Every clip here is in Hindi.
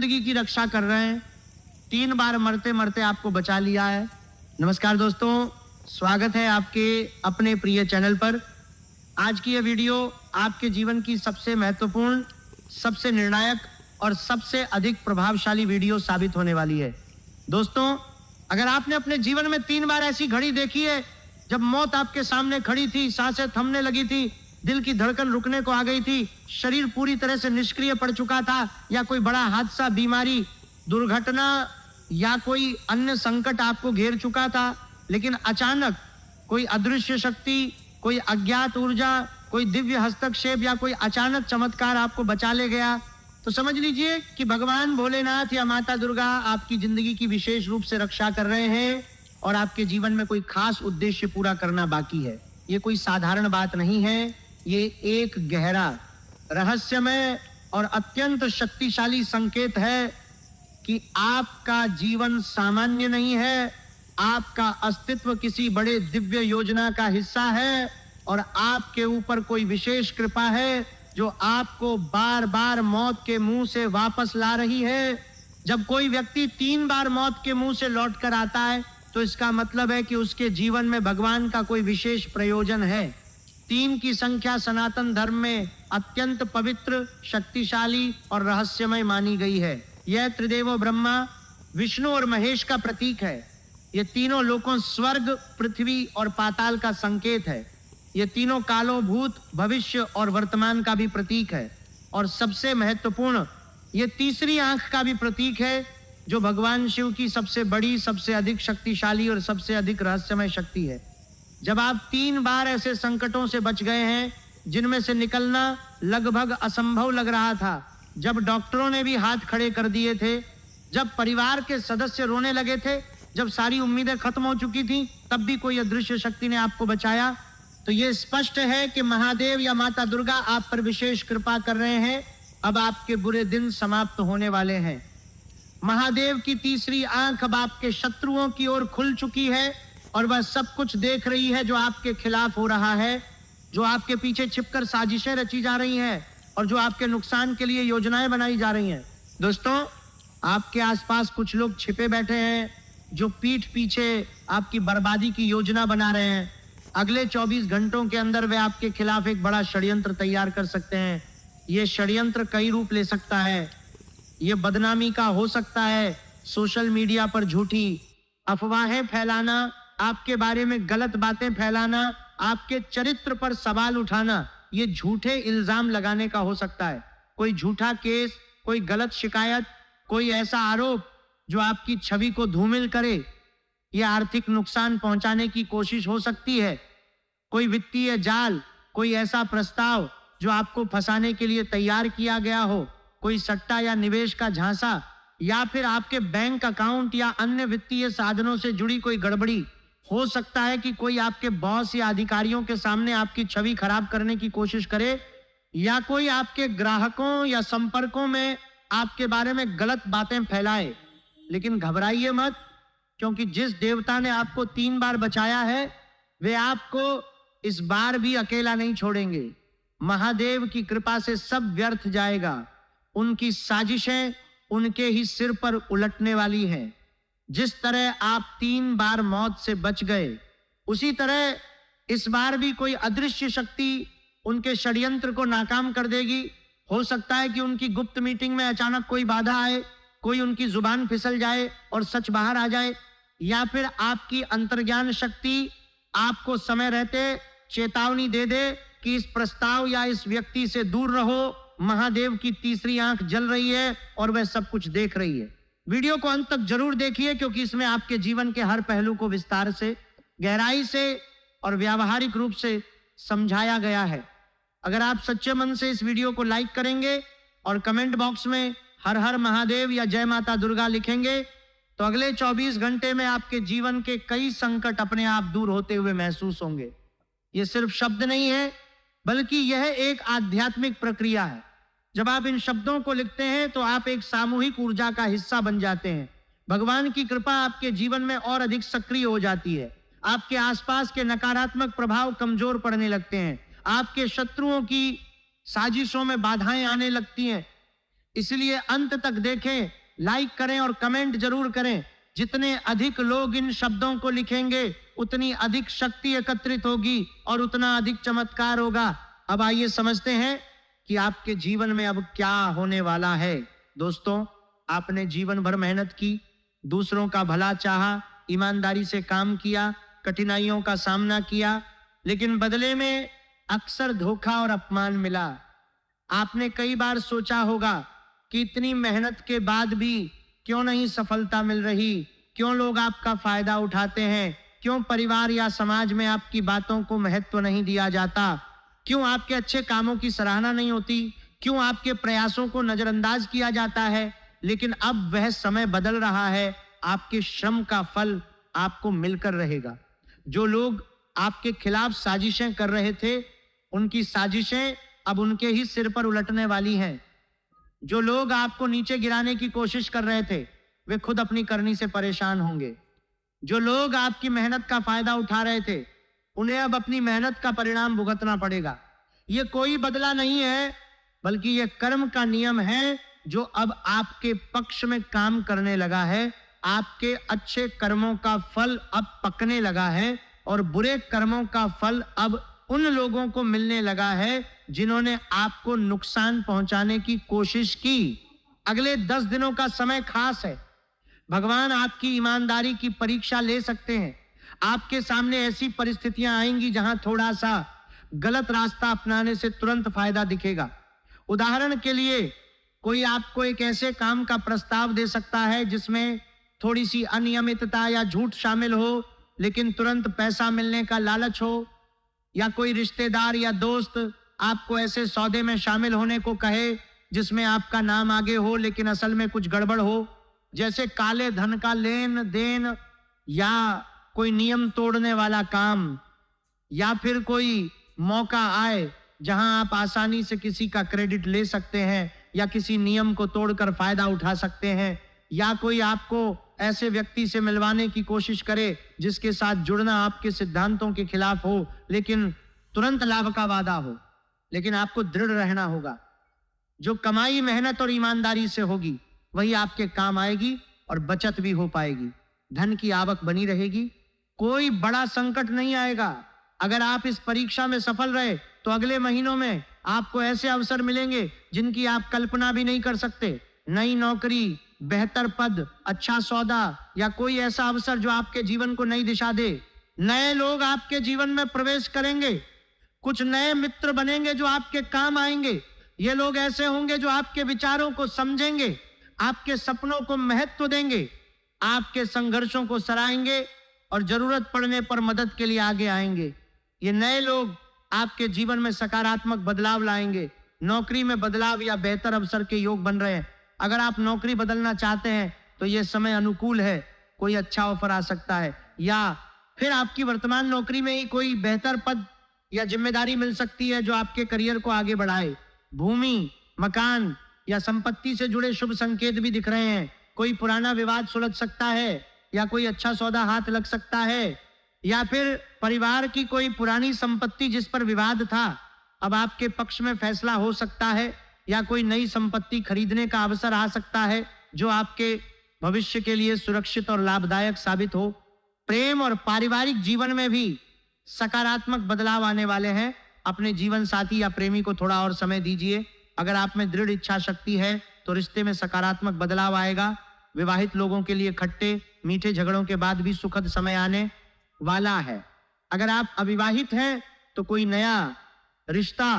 जिंदगी की रक्षा कर रहे हैं। 3 बार मरते मरते आपको बचा लिया है। नमस्कार दोस्तों, स्वागत है आपके अपने प्रिय चैनल पर। आज की यह वीडियो आपके जीवन की सबसे महत्वपूर्ण, सबसे निर्णायक और सबसे अधिक प्रभावशाली वीडियो साबित होने वाली है। दोस्तों, अगर आपने अपने जीवन में 3 बार ऐसी घड़ी देखी है जब मौत आपके सामने खड़ी थी, सांसें थमने लगी थी, दिल की धड़कन रुकने को आ गई थी, शरीर पूरी तरह से निष्क्रिय पड़ चुका था, या कोई बड़ा हादसा, बीमारी, दुर्घटना या कोई अन्य संकट आपको घेर चुका था, लेकिन अचानक कोई अदृश्य शक्ति, कोई अज्ञात ऊर्जा, कोई दिव्य हस्तक्षेप या कोई अचानक चमत्कार आपको बचा ले गया, तो समझ लीजिए कि भगवान भोलेनाथ या माता दुर्गा आपकी जिंदगी की विशेष रूप से रक्षा कर रहे हैं और आपके जीवन में कोई खास उद्देश्य पूरा करना बाकी है। ये कोई साधारण बात नहीं है, ये एक गहरा, रहस्यमय और अत्यंत शक्तिशाली संकेत है कि आपका जीवन सामान्य नहीं है, आपका अस्तित्व किसी बड़े दिव्य योजना का हिस्सा है और आपके ऊपर कोई विशेष कृपा है जो आपको बार बार मौत के मुंह से वापस ला रही है। जब कोई व्यक्ति 3 बार मौत के मुंह से लौट कर आता है तो इसका मतलब है कि उसके जीवन में भगवान का कोई विशेष प्रयोजन है। 3 की संख्या सनातन धर्म में अत्यंत पवित्र, शक्तिशाली और रहस्यमय मानी गई है। यह त्रिदेवो ब्रह्मा, विष्णु और महेश का प्रतीक है। ये तीनों लोकों, स्वर्ग, पृथ्वी और पाताल का संकेत है। ये तीनों कालों, भूत, भविष्य और वर्तमान का भी प्रतीक है। और सबसे महत्वपूर्ण, ये तीसरी आंख का भी प्रतीक है जो भगवान शिव की सबसे बड़ी, सबसे अधिक शक्तिशाली और सबसे अधिक रहस्यमय शक्ति है। जब आप 3 बार ऐसे संकटों से बच गए हैं जिनमें से निकलना लगभग असंभव लग रहा था, जब डॉक्टरों ने भी हाथ खड़े कर दिए थे, जब परिवार के सदस्य रोने लगे थे, जब सारी उम्मीदें खत्म हो चुकी थी, तब भी कोई अदृश्य शक्ति ने आपको बचाया, तो ये स्पष्ट है कि महादेव या माता दुर्गा आप पर विशेष कृपा कर रहे हैं। अब आपके बुरे दिन समाप्त होने वाले हैं। महादेव की तीसरी आंख अब आपके शत्रुओं की ओर खुल चुकी है और वह सब कुछ देख रही है जो आपके खिलाफ हो रहा है, जो आपके पीछे छिपकर साजिशें रची जा रही हैं और जो आपके नुकसान के लिए योजनाएं बनाई जा रही हैं। दोस्तों, आपके आसपास कुछ लोग छिपे बैठे हैं जो पीठ पीछे आपकी बर्बादी की योजना बना रहे हैं। अगले 24 घंटों के अंदर वे आपके खिलाफ एक बड़ा षड्यंत्र तैयार कर सकते हैं। ये षड्यंत्र कई रूप ले सकता है। ये बदनामी का हो सकता है, सोशल मीडिया पर झूठी अफवाहें फैलाना, आपके बारे में गलत बातें फैलाना, आपके चरित्र पर सवाल उठाना, ये झूठे इल्जाम लगाने का हो सकता है। कोई झूठा केस, कोई गलत शिकायत, कोई ऐसा आरोप जो आपकी छवि को धूमिल करे, यह आर्थिक नुकसान पहुंचाने की कोशिश हो सकती है। कोई वित्तीय जाल, कोई ऐसा प्रस्ताव जो आपको फंसाने के लिए तैयार किया गया हो, कोई सट्टा या निवेश का झांसा, या फिर आपके बैंक अकाउंट या अन्य वित्तीय साधनों से जुड़ी कोई गड़बड़ी। हो सकता है कि कोई आपके बॉस या अधिकारियों के सामने आपकी छवि खराब करने की कोशिश करे, या कोई आपके ग्राहकों या संपर्कों में आपके बारे में गलत बातें फैलाए। लेकिन घबराइए मत, क्योंकि जिस देवता ने आपको 3 बार बचाया है वे आपको इस बार भी अकेला नहीं छोड़ेंगे। महादेव की कृपा से सब व्यर्थ जाएगा। उनकी साजिशें उनके ही सिर पर उलटने वाली हैं। जिस तरह आप 3 बार मौत से बच गए, उसी तरह इस बार भी कोई अदृश्य शक्ति उनके षड्यंत्र को नाकाम कर देगी। हो सकता है कि उनकी गुप्त मीटिंग में अचानक कोई बाधा आए, कोई उनकी जुबान फिसल जाए और सच बाहर आ जाए, या फिर आपकी अंतर्ज्ञान शक्ति आपको समय रहते चेतावनी दे दे कि इस प्रस्ताव या इस व्यक्ति से दूर रहो। महादेव की तीसरी आंख जल रही है और वह सब कुछ देख रही है। वीडियो को अंत तक जरूर देखिए, क्योंकि इसमें आपके जीवन के हर पहलू को विस्तार से, गहराई से और व्यावहारिक रूप से समझाया गया है। अगर आप सच्चे मन से इस वीडियो को लाइक करेंगे और कमेंट बॉक्स में हर हर महादेव या जय माता दुर्गा लिखेंगे, तो अगले 24 घंटे में आपके जीवन के कई संकट अपने आप दूर होते हुए महसूस होंगे। ये सिर्फ शब्द नहीं है, बल्कि यह एक आध्यात्मिक प्रक्रिया है। जब आप इन शब्दों को लिखते हैं तो आप एक सामूहिक ऊर्जा का हिस्सा बन जाते हैं। भगवान की कृपा आपके जीवन में और अधिक सक्रिय हो जाती है। आपके आसपास के नकारात्मक प्रभाव कमजोर पड़ने लगते हैं। आपके शत्रुओं की साजिशों में बाधाएं आने लगती हैं। इसलिए अंत तक देखें, लाइक करें और कमेंट जरूर करें। जितने अधिक लोग इन शब्दों को लिखेंगे उतनी अधिक शक्ति एकत्रित होगी और उतना अधिक चमत्कार होगा। अब आइए समझते हैं कि आपके जीवन में अब क्या होने वाला है। दोस्तों, आपने जीवन भर मेहनत की, दूसरों का भला चाहा, ईमानदारी से काम किया, कठिनाइयों का सामना किया, लेकिन बदले में अक्सर धोखा और अपमान मिला। आपने कई बार सोचा होगा कि इतनी मेहनत के बाद भी क्यों नहीं सफलता मिल रही, क्यों लोग आपका फायदा उठाते हैं, क्यों परिवार या समाज में आपकी बातों को महत्व नहीं दिया जाता, क्यों आपके अच्छे कामों की सराहना नहीं होती, क्यों आपके प्रयासों को नजरअंदाज किया जाता है। लेकिन अब वह समय बदल रहा है, आपके श्रम का फल आपको मिलकर रहेगा। जो लोग आपके खिलाफ साजिशें कर रहे थे, उनकी साजिशें अब उनके ही सिर पर उलटने वाली हैं। जो लोग आपको नीचे गिराने की कोशिश कर रहे थे, वे खुद अपनी करनी से परेशान होंगे। जो लोग आपकी मेहनत का फायदा उठा रहे थे, उन्हें अब अपनी मेहनत का परिणाम भुगतना पड़ेगा। यह कोई बदला नहीं है, बल्कि यह कर्म का नियम है जो अब आपके पक्ष में काम करने लगा है। आपके अच्छे कर्मों का फल अब पकने लगा है और बुरे कर्मों का फल अब उन लोगों को मिलने लगा है जिन्होंने आपको नुकसान पहुंचाने की कोशिश की। अगले 10 दिनों का समय खास है। भगवान आपकी ईमानदारी की परीक्षा ले सकते हैं। आपके सामने ऐसी परिस्थितियां आएंगी जहां थोड़ा सा गलत रास्ता अपनाने से तुरंत फायदा दिखेगा। उदाहरण के लिए, कोई आपको एक ऐसे काम का प्रस्ताव दे सकता है जिसमें थोड़ी सी अनियमितता या झूठ शामिल हो, लेकिन तुरंत पैसा मिलने का लालच हो। या कोई रिश्तेदार या दोस्त आपको ऐसे सौदे में शामिल होने को कहे जिसमें आपका नाम आगे हो लेकिन असल में कुछ गड़बड़ हो, जैसे काले धन का लेन देन, या कोई नियम तोड़ने वाला काम, या फिर कोई मौका आए जहां आप आसानी से किसी का क्रेडिट ले सकते हैं या किसी नियम को तोड़कर फायदा उठा सकते हैं, या कोई आपको ऐसे व्यक्ति से मिलवाने की कोशिश करे जिसके साथ जुड़ना आपके सिद्धांतों के खिलाफ हो लेकिन तुरंत लाभ का वादा हो। लेकिन आपको दृढ़ रहना होगा। जो कमाई मेहनत और ईमानदारी से होगी वही आपके काम आएगी और बचत भी हो पाएगी। धन की आवक बनी रहेगी, कोई बड़ा संकट नहीं आएगा। अगर आप इस परीक्षा में सफल रहे तो अगले महीनों में आपको ऐसे अवसर मिलेंगे जिनकी आप कल्पना भी नहीं कर सकते। नई नौकरी, बेहतर पद, अच्छा सौदा या कोई ऐसा अवसर जो आपके जीवन को नई दिशा दे। नए लोग आपके जीवन में प्रवेश करेंगे, कुछ नए मित्र बनेंगे जो आपके काम आएंगे। ये लोग ऐसे होंगे जो आपके विचारों को समझेंगे, आपके सपनों को महत्व देंगे, आपके संघर्षों को सराहेंगे और जरूरत पड़ने पर मदद के लिए आगे आएंगे। ये नए लोग आपके जीवन में सकारात्मक बदलाव लाएंगे। नौकरी में बदलाव या बेहतर अवसर के योग बन रहे हैं। अगर आप नौकरी बदलना चाहते हैं तो यह समय अनुकूल है, कोई अच्छा ऑफर आ सकता है, या फिर आपकी वर्तमान नौकरी में ही कोई बेहतर पद या जिम्मेदारी मिल सकती है जो आपके करियर को आगे बढ़ाए। भूमि, मकान या संपत्ति से जुड़े शुभ संकेत भी दिख रहे हैं। कोई पुराना विवाद सुलझ सकता है या कोई अच्छा सौदा हाथ लग सकता है, या फिर परिवार की कोई पुरानी संपत्ति जिस पर विवाद था अब आपके पक्ष में फैसला हो सकता है, या कोई नई संपत्ति खरीदने का अवसर आ सकता है जो आपके भविष्य के लिए सुरक्षित और लाभदायक साबित हो। प्रेम और पारिवारिक जीवन में भी सकारात्मक बदलाव आने वाले हैं। अपने जीवन साथी या प्रेमी को थोड़ा और समय दीजिए। अगर आप में दृढ़ इच्छा शक्ति है तो रिश्ते में सकारात्मक बदलाव आएगा। विवाहित लोगों के लिए खट्टे मीठे झगड़ों के बाद भी सुखद समय आने वाला है। अगर आप अविवाहित हैं तो कोई नया रिश्ता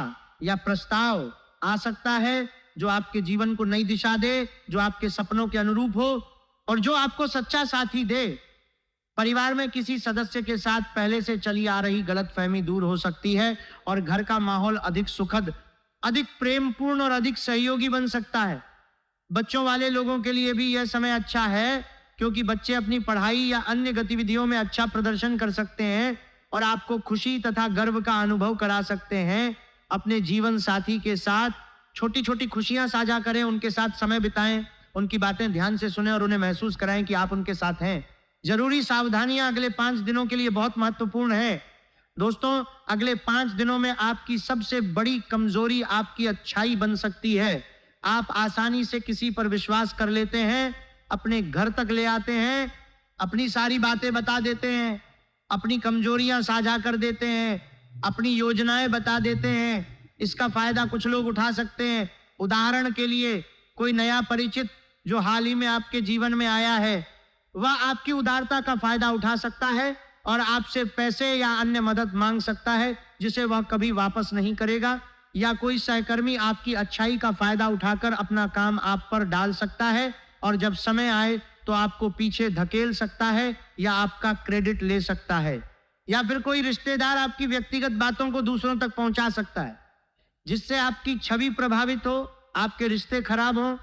या प्रस्ताव आ सकता है जो आपके जीवन को नई दिशा दे, जो आपके सपनों के अनुरूप हो और जो आपको सच्चा साथी दे। परिवार में किसी सदस्य के साथ पहले से चली आ रही गलतफहमी दूर हो सकती है और घर का माहौल अधिक सुखद, अधिक प्रेमपूर्ण और अधिक सहयोगी बन सकता है। बच्चों वाले लोगों के लिए भी यह समय अच्छा है क्योंकि बच्चे अपनी पढ़ाई या अन्य गतिविधियों में अच्छा प्रदर्शन कर सकते हैं और आपको खुशी तथा गर्व का अनुभव करा सकते हैं। अपने जीवन साथी के साथ छोटी छोटी खुशियां साझा करें, उनके साथ समय बिताएं, उनकी बातें ध्यान से सुनें और उन्हें महसूस कराएं कि आप उनके साथ हैं। जरूरी सावधानियां अगले 5 दिनों के लिए बहुत महत्वपूर्ण है। दोस्तों, अगले 5 दिनों में आपकी सबसे बड़ी कमजोरी आपकी अच्छाई बन सकती है। आप आसानी से किसी पर विश्वास कर लेते हैं, अपने घर तक ले आते हैं, अपनी सारी बातें बता देते हैं, अपनी कमजोरियां साझा कर देते हैं, अपनी योजनाएं बता देते हैं। इसका फायदा कुछ लोग उठा सकते हैं। उदाहरण के लिए, कोई नया परिचित जो हाल ही में आपके जीवन में आया है, वह आपकी उदारता का फायदा उठा सकता है और आपसे पैसे या अन्य मदद मांग सकता है जिसे वह कभी वापस नहीं करेगा। या कोई सहकर्मी आपकी अच्छाई का फायदा उठाकर अपना काम आप पर डाल सकता है और जब समय आए तो आपको पीछे धकेल सकता है या आपका क्रेडिट ले सकता है। या फिर कोई रिश्तेदार आपकी व्यक्तिगत बातों को दूसरों तक पहुंचा सकता है जिससे आपकी छवि प्रभावित हो, आपके रिश्ते खराब हो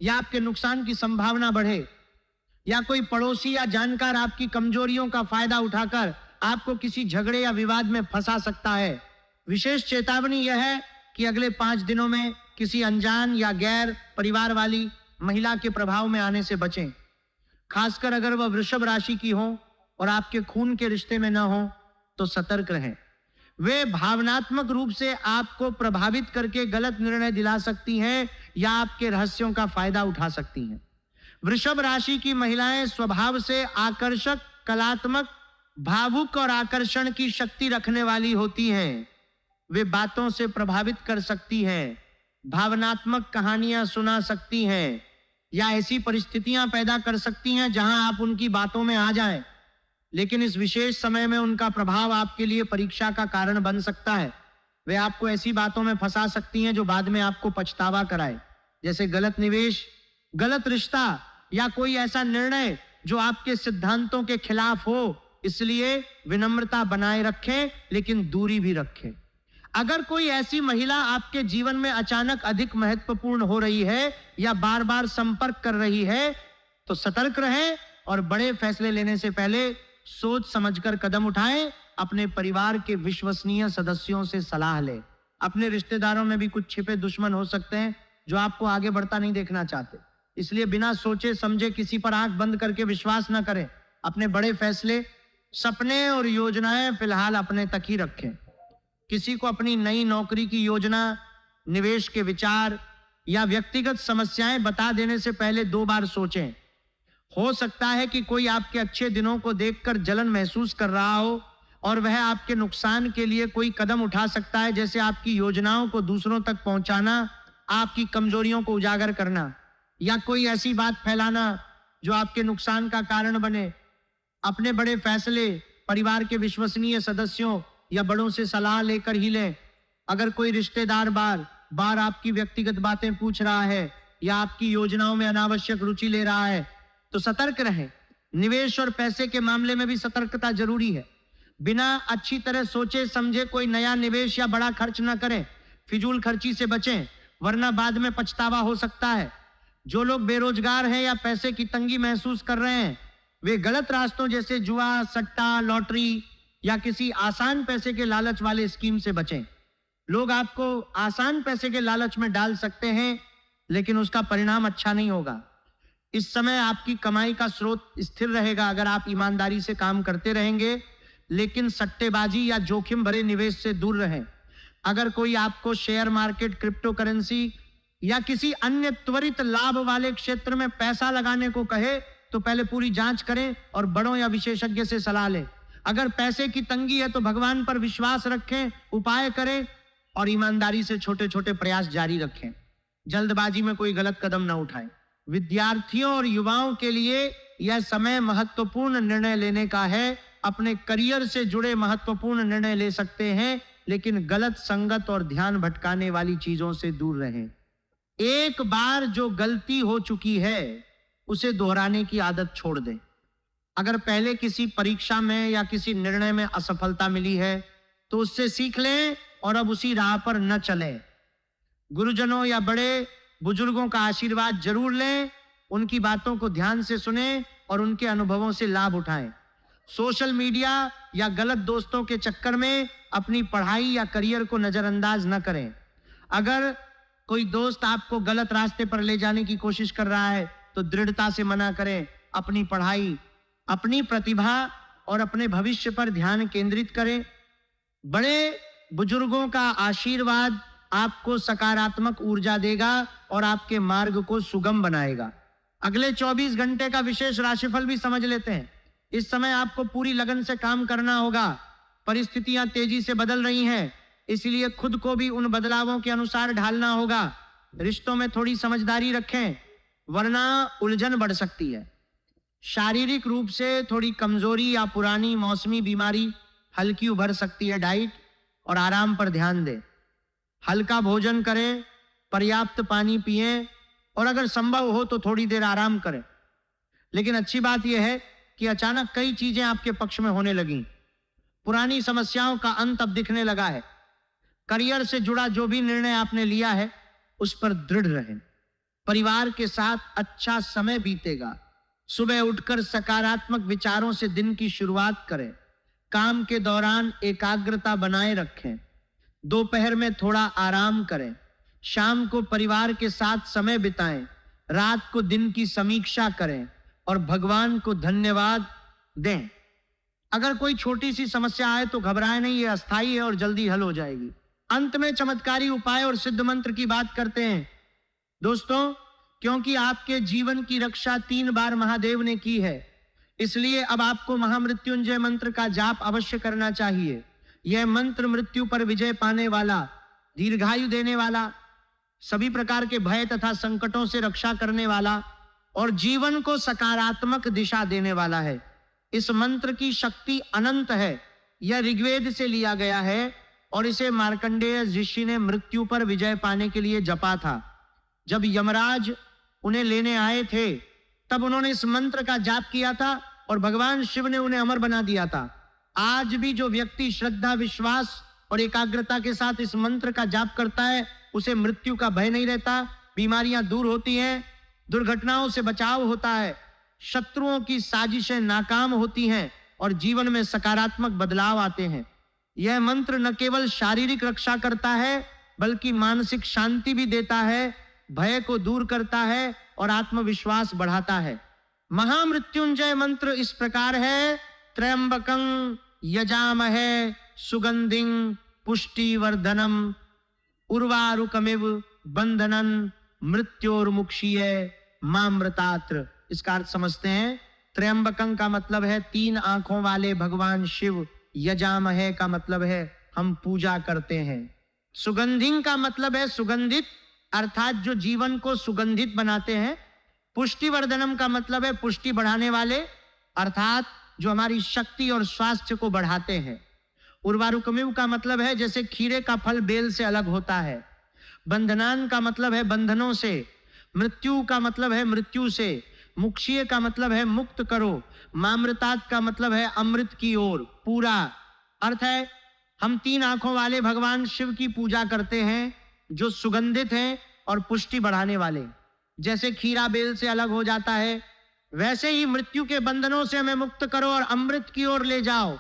या आपके नुकसान की संभावना बढ़े। या कोई पड़ोसी या जानकार आपकी कमजोरियों का फायदा उठाकर आपको किसी झगड़े या विवाद में फंसा सकता है। विशेष चेतावनी यह है कि अगले 5 दिनों में किसी अनजान या गैर परिवार वाली महिला के प्रभाव में आने से बचें। खासकर अगर वह वृषभ राशि की हो और आपके खून के रिश्ते में न हो तो सतर्क रहें। वे भावनात्मक रूप से आपको प्रभावित करके गलत निर्णय दिला सकती हैं या आपके रहस्यों का फायदा उठा सकती हैं। वृषभ राशि की महिलाएं स्वभाव से आकर्षक, कलात्मक, भावुक और आकर्षण की शक्ति रखने वाली होती हैं। वे बातों से प्रभावित कर सकती हैं, भावनात्मक कहानियां सुना सकती हैं या ऐसी परिस्थितियां पैदा कर सकती हैं जहां आप उनकी बातों में आ जाएं। लेकिन इस विशेष समय में उनका प्रभाव आपके लिए परीक्षा का कारण बन सकता है। वे आपको ऐसी बातों में फंसा सकती हैं जो बाद में आपको पछतावा कराए, जैसे गलत निवेश, गलत रिश्ता या कोई ऐसा निर्णय जो आपके सिद्धांतों के खिलाफ हो। इसलिए विनम्रता बनाए रखें लेकिन दूरी भी रखें। अगर कोई ऐसी महिला आपके जीवन में अचानक अधिक महत्वपूर्ण हो रही है या बार बार संपर्क कर रही है तो सतर्क रहें और बड़े फैसले लेने से पहले सोच समझकर कदम उठाएं। अपने परिवार के विश्वसनीय सदस्यों से सलाह लें। अपने रिश्तेदारों में भी कुछ छिपे दुश्मन हो सकते हैं जो आपको आगे बढ़ता नहीं देखना चाहते। इसलिए बिना सोचे समझे किसी पर आंख बंद करके विश्वास न करें। अपने बड़े फैसले, सपने और योजनाएं फिलहाल अपने तक ही रखें। किसी को अपनी नई नौकरी की योजना, निवेश के विचार या व्यक्तिगत समस्याएं बता देने से पहले 2 बार सोचें। हो सकता है कि कोई आपके अच्छे दिनों को देखकर जलन महसूस कर रहा हो और वह आपके नुकसान के लिए कोई कदम उठा सकता है, जैसे आपकी योजनाओं को दूसरों तक पहुंचाना, आपकी कमजोरियों को उजागर करना या कोई ऐसी बात फैलाना जो आपके नुकसान का कारण बने। अपने बड़े फैसले परिवार के विश्वसनीय सदस्यों या बड़ों से सलाह लेकर ही लें। अगर कोई रिश्तेदार बार बार आपकी व्यक्तिगत बातें पूछ रहा है या आपकी योजनाओं में अनावश्यक रुचि ले रहा है तो सतर्क रहें। निवेश और पैसे के मामले में भी सतर्कता जरूरी है। बिना अच्छी तरह सोचे समझे कोई नया निवेश या बड़ा खर्च न करें। फिजूल खर्ची से बचें, वरना बाद में पछतावा हो सकता है। जो लोग बेरोजगार हैं या पैसे की तंगी महसूस कर रहे हैं, वे गलत रास्तों जैसे जुआ, सट्टा, लॉटरी या किसी आसान पैसे के लालच वाले स्कीम से बचें। लोग आपको आसान पैसे के लालच में डाल सकते हैं, लेकिन उसका परिणाम अच्छा नहीं होगा। इस समय आपकी कमाई का स्रोत स्थिर रहेगा अगर आप ईमानदारी से काम करते रहेंगे, लेकिन सट्टेबाजी या जोखिम भरे निवेश से दूर रहें। अगर कोई आपको शेयर मार्केट, क्रिप्टो करेंसी या किसी अन्य त्वरित लाभ वाले क्षेत्र में पैसा लगाने को कहे तो पहले पूरी जांच करें और बड़ों या विशेषज्ञ से सलाह लें। अगर पैसे की तंगी है तो भगवान पर विश्वास रखें, उपाय करें और ईमानदारी से छोटे छोटे प्रयास जारी रखें। जल्दबाजी में कोई गलत कदम न उठाएं। विद्यार्थियों और युवाओं के लिए यह समय महत्वपूर्ण निर्णय लेने का है। अपने करियर से जुड़े महत्वपूर्ण निर्णय ले सकते हैं, लेकिन गलत संगत और ध्यान भटकाने वाली चीजों से दूर रहें। एक बार जो गलती हो चुकी है उसे दोहराने की आदत छोड़ दें। अगर पहले किसी परीक्षा में या किसी निर्णय में असफलता मिली है तो उससे सीख लें और अब उसी राह पर न चलें। गुरुजनों या बड़े बुजुर्गों का आशीर्वाद जरूर लें, उनकी बातों को ध्यान से सुनें और उनके अनुभवों से लाभ उठाएं। सोशल मीडिया या गलत दोस्तों के चक्कर में अपनी पढ़ाई या करियर को नजरअंदाज न करें। अगर कोई दोस्त आपको गलत रास्ते पर ले जाने की कोशिश कर रहा है तो दृढ़ता से मना करें। अपनी पढ़ाई, अपनी प्रतिभा और अपने भविष्य पर ध्यान केंद्रित करें। बड़े बुजुर्गों का आशीर्वाद आपको सकारात्मक ऊर्जा देगा और आपके मार्ग को सुगम बनाएगा। अगले 24 घंटे का विशेष राशिफल भी समझ लेते हैं। इस समय आपको पूरी लगन से काम करना होगा। परिस्थितियां तेजी से बदल रही हैं, इसलिए खुद को भी उन बदलावों के अनुसार ढालना होगा। रिश्तों में थोड़ी समझदारी रखें, वरना उलझन बढ़ सकती है। शारीरिक रूप से थोड़ी कमजोरी या पुरानी मौसमी बीमारी हल्की उभर सकती है। डाइट और आराम पर ध्यान दें। हल्का भोजन करें, पर्याप्त पानी पिएं और अगर संभव हो तो थोड़ी देर आराम करें। लेकिन अच्छी बात यह है कि अचानक कई चीजें आपके पक्ष में होने लगीं। पुरानी समस्याओं का अंत अब दिखने लगा है। करियर से जुड़ा जो भी निर्णय आपने लिया है उस पर दृढ़ रहें। परिवार के साथ अच्छा समय बीतेगा। सुबह उठकर सकारात्मक विचारों से दिन की शुरुआत करें। काम के दौरान एकाग्रता बनाए रखें। दोपहर में थोड़ा आराम करें। शाम को परिवार के साथ समय बिताएं। रात को दिन की समीक्षा करें और भगवान को धन्यवाद दें। अगर कोई छोटी सी समस्या आए तो घबराएं नहीं, ये अस्थायी है और जल्दी हल हो जाएगी। अंत में चमत्कारी उपाय और सिद्ध मंत्र की बात करते हैं दोस्तों, क्योंकि आपके जीवन की रक्षा 3 बार महादेव ने की है, इसलिए अब आपको महामृत्युंजय मंत्र का जाप अवश्य करना चाहिए। यह मंत्र मृत्यु पर विजय पाने वाला, दीर्घायु देने वाला, सभी प्रकार के भय तथा संकटों से रक्षा करने वाला और जीवन को सकारात्मक दिशा देने वाला है। इस मंत्र की शक्ति अनंत है। यह ऋग्वेद से लिया गया है और इसे मार्कंडेय ऋषि ने मृत्यु पर विजय पाने के लिए जपा था। जब यमराज उन्हें लेने आए थे तब उन्होंने इस मंत्र का जाप किया था और भगवान शिव ने उन्हें अमर बना दिया था। आज भी जो व्यक्ति श्रद्धा, विश्वास और एकाग्रता के साथ इस मंत्र का जाप करता है उसे मृत्यु का भय नहीं रहता, बीमारियां दूर होती हैं, दुर्घटनाओं से बचाव होता है, शत्रुओं की साजिशें नाकाम होती हैं और जीवन में सकारात्मक बदलाव आते हैं। यह मंत्र न केवल शारीरिक रक्षा करता है बल्कि मानसिक शांति भी देता है, भय को दूर करता है और आत्मविश्वास बढ़ाता है। महामृत्युंजय मंत्र इस प्रकार है। त्र्यंबकं यजामहे सुगंधिं पुष्टिवर्धनम उर्वारुकमिव बंधनन मृत्योर्मुक्षीय मामृतात्र। इसका अर्थ समझते हैं। त्र्यंबकं का मतलब है 3 आंखों वाले भगवान शिव। यजामहे का मतलब है हम पूजा करते हैं। सुगंधिं का मतलब है सुगंधित, अर्थात जो जीवन को सुगंधित बनाते हैं। पुष्टिवर्धनम का मतलब है पुष्टि बढ़ाने वाले, अर्थात जो हमारी शक्ति और स्वास्थ्य को बढ़ाते हैं। उर्वारुकमिव का मतलब है जैसे खीरे का फल बेल से अलग होता है। बंधनान का मतलब है बंधनों से। मृत्यु का मतलब है मृत्यु से। मुक्षीय का मतलब है मुक्त करो। मामृतात का मतलब है अमृत की ओर, पूरा। अर्थ है हम 3 आंखों वाले भगवान शिव की पूजा करते हैं जो सुगंधित हैं और पुष्टि बढ़ाने वाले। जैसे खीरा बेल से अलग हो जाता है, वैसे ही मृत्यु के बंधनों से हमें मुक्त करो और अमृत की ओर ले जाओ।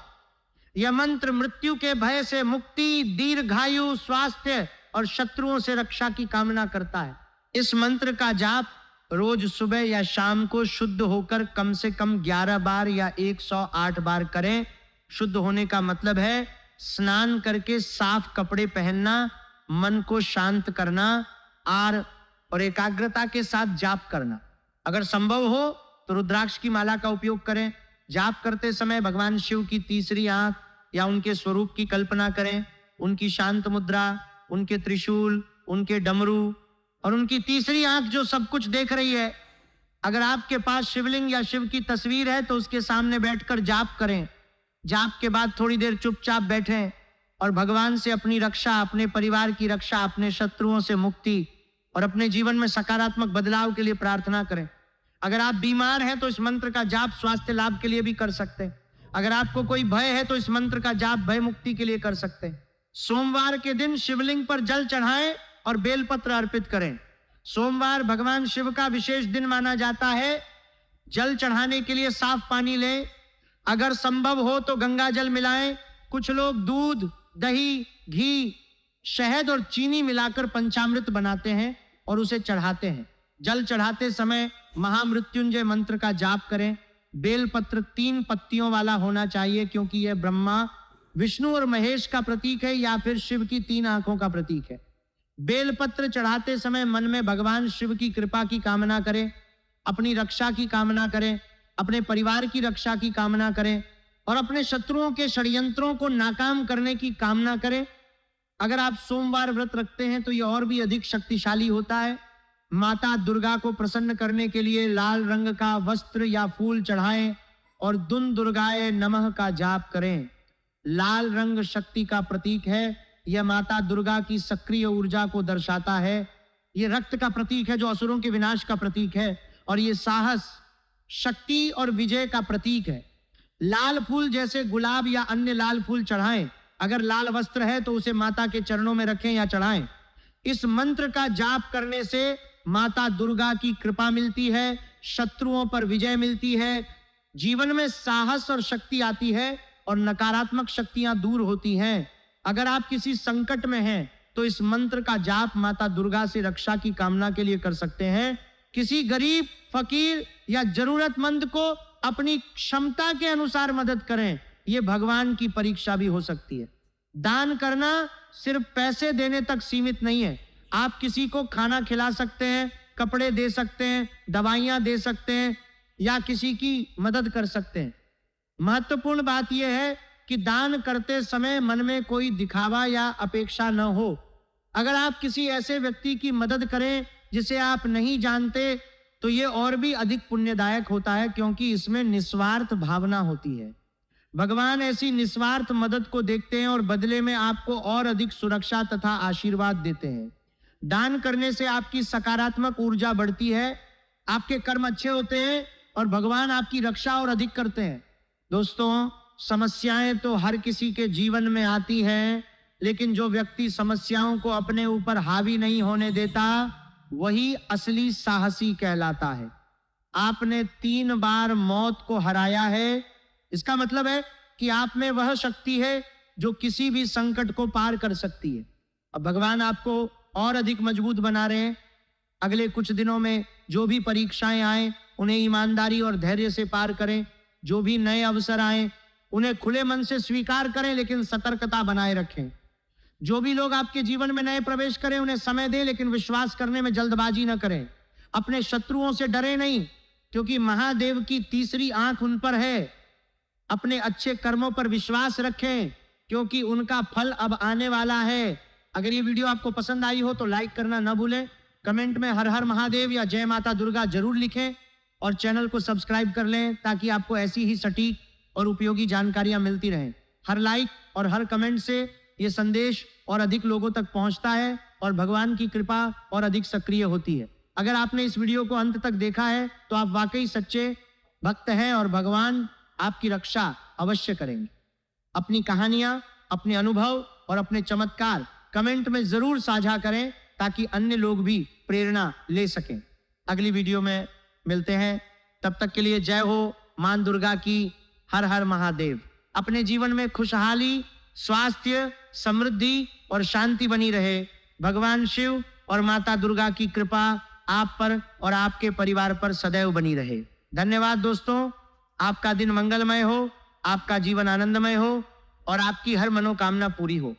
यह मंत्र मृत्यु के भय से मुक्ति, दीर्घायु, स्वास्थ्य और शत्रुओं से रक्षा की कामना करता है। इस मंत्र का जाप रोज सुबह या शाम को शुद्ध होकर कम से कम 11 बार या 108 बार करें। शुद्ध होने का मतलब है स्नान करके साफ कपड़े पहनना, मन को शांत करना और एकाग्रता के साथ जाप करना। अगर संभव हो तो रुद्राक्ष की माला का उपयोग करें। जाप करते समय भगवान शिव की तीसरी आंख या उनके स्वरूप की कल्पना करें। उनकी शांत मुद्रा, उनके त्रिशूल, उनके डमरू और उनकी तीसरी आंख जो सब कुछ देख रही है। अगर आपके पास शिवलिंग या शिव की तस्वीर है तो उसके सामने बैठकर जाप करें। जाप के बाद थोड़ी देर चुपचाप बैठें और भगवान से अपनी रक्षा, अपने परिवार की रक्षा, अपने शत्रुओं से मुक्ति और अपने जीवन में सकारात्मक बदलाव के लिए प्रार्थना करें। अगर आप बीमार हैं तो इस मंत्र का जाप स्वास्थ्य लाभ के लिए भी कर सकते हैं। अगर आपको कोई भय है तो इस मंत्र का जाप भय मुक्ति के लिए कर सकते हैं। सोमवार के दिन शिवलिंग पर जल चढ़ाएं और बेलपत्र अर्पित करें। सोमवार भगवान शिव का विशेष दिन माना जाता है। जल चढ़ाने के लिए साफ पानी लें। अगर संभव हो तो गंगा जल मिलाएं। कुछ लोग दूध, दही, घी, शहद और चीनी मिलाकर पंचामृत बनाते हैं और उसे चढ़ाते हैं। जल चढ़ाते समय महामृत्युंजय मंत्र का जाप करें। बेलपत्र 3 पत्तियों वाला होना चाहिए क्योंकि यह ब्रह्मा, विष्णु और महेश का प्रतीक है या फिर शिव की 3 आंखों का प्रतीक है। बेलपत्र चढ़ाते समय मन में भगवान शिव की कृपा की कामना करें, अपनी रक्षा की कामना करें, अपने परिवार की रक्षा की कामना करें और अपने शत्रुओं के षड्यंत्रों को नाकाम करने की कामना करें। अगर आप सोमवार व्रत रखते हैं तो यह और भी अधिक शक्तिशाली होता है। माता दुर्गा को प्रसन्न करने के लिए लाल रंग का वस्त्र या फूल चढ़ाएं और दुन दुर्गाए नमः का जाप करें। लाल रंग शक्ति का प्रतीक है। यह माता दुर्गा की सक्रिय ऊर्जा को दर्शाता है। यह रक्त का प्रतीक है जो असुरों के विनाश का प्रतीक है और यह साहस, शक्ति और विजय का प्रतीक है। लाल फूल जैसे गुलाब या अन्य लाल फूल चढ़ाएं। अगर लाल वस्त्र है तो उसे माता के चरणों में रखें या चढ़ाएं। इस मंत्र का जाप करने से माता दुर्गा की कृपा मिलती है, शत्रुओं पर विजय मिलती है, जीवन में साहस और शक्ति आती है और नकारात्मक शक्तियां दूर होती हैं। अगर आप किसी संकट में हैं तो इस मंत्र का जाप माता दुर्गा से रक्षा की कामना के लिए कर सकते हैं। किसी गरीब, फकीर या जरूरतमंद को अपनी क्षमता के अनुसार मदद करें। यह भगवान की परीक्षा भी हो सकती है। दान करना सिर्फ पैसे देने तक सीमित नहीं है। आप किसी को खाना खिला सकते हैं, कपड़े दे सकते हैं, दवाइयां दे सकते हैं या किसी की मदद कर सकते हैं। महत्वपूर्ण बात यह है कि दान करते समय मन में कोई दिखावा या अपेक्षा न हो। अगर आप किसी ऐसे व्यक्ति की मदद करें जिसे आप नहीं जानते तो यह और भी अधिक पुण्यदायक होता है, क्योंकि इसमें निस्वार्थ भावना होती है। भगवान ऐसी निस्वार्थ मदद को देखते हैं और बदले में आपको और अधिक सुरक्षा तथा आशीर्वाद देते हैं। दान करने से आपकी सकारात्मक ऊर्जा बढ़ती है, आपके कर्म अच्छे होते हैं और भगवान आपकी रक्षा और अधिक करते हैं। दोस्तों, समस्याएं तो हर किसी के जीवन में आती हैं, लेकिन जो व्यक्ति समस्याओं को अपने ऊपर हावी नहीं होने देता वही असली साहसी कहलाता है। आपने 3 बार मौत को हराया है। इसका मतलब है कि आप में वह शक्ति है जो किसी भी संकट को पार कर सकती है। अब भगवान आपको और अधिक मजबूत बना रहे हैं। अगले कुछ दिनों में जो भी परीक्षाएं आए उन्हें ईमानदारी और धैर्य से पार करें। जो भी नए अवसर आए उन्हें खुले मन से स्वीकार करें, लेकिन सतर्कता बनाए रखें। जो भी लोग आपके जीवन में नए प्रवेश करें उन्हें समय दें, लेकिन विश्वास करने में जल्दबाजी न करें। अपने शत्रुओं से डरे नहीं, क्योंकि महादेव की तीसरी आंख उन पर है। अपने अच्छे कर्मों पर विश्वास रखें, क्योंकि उनका फल अब आने वाला है। अगर ये वीडियो आपको पसंद आई हो तो लाइक करना न भूलें। कमेंट में हर हर महादेव या जय माता दुर्गा जरूर लिखें और चैनल को सब्सक्राइब कर लें, ताकि आपको ऐसी ही सटीक और उपयोगी जानकारियां मिलती रहें। हर लाइक और हर कमेंट से ये संदेश और अधिक लोगों तक पहुंचता है और भगवान की कृपा और अधिक सक्रिय होती है। अगर आपने इस वीडियो को अंत तक देखा है तो आप वाकई सच्चे भक्त हैं और भगवान आपकी रक्षा अवश्य करेंगे। अपनी कहानियां, अपने अनुभव और अपने चमत्कार कमेंट में जरूर साझा करें, ताकि अन्य लोग भी प्रेरणा ले सकें। अगली वीडियो में मिलते हैं, तब तक के लिए जय हो मां दुर्गा की। हर हर महादेव। अपने जीवन में खुशहाली, स्वास्थ्य, समृद्धि और शांति बनी रहे। भगवान शिव और माता दुर्गा की कृपा आप पर और आपके परिवार पर सदैव बनी रहे। धन्यवाद दोस्तों। आपका दिन मंगलमय हो, आपका जीवन आनंदमय हो और आपकी हर मनोकामना पूरी हो।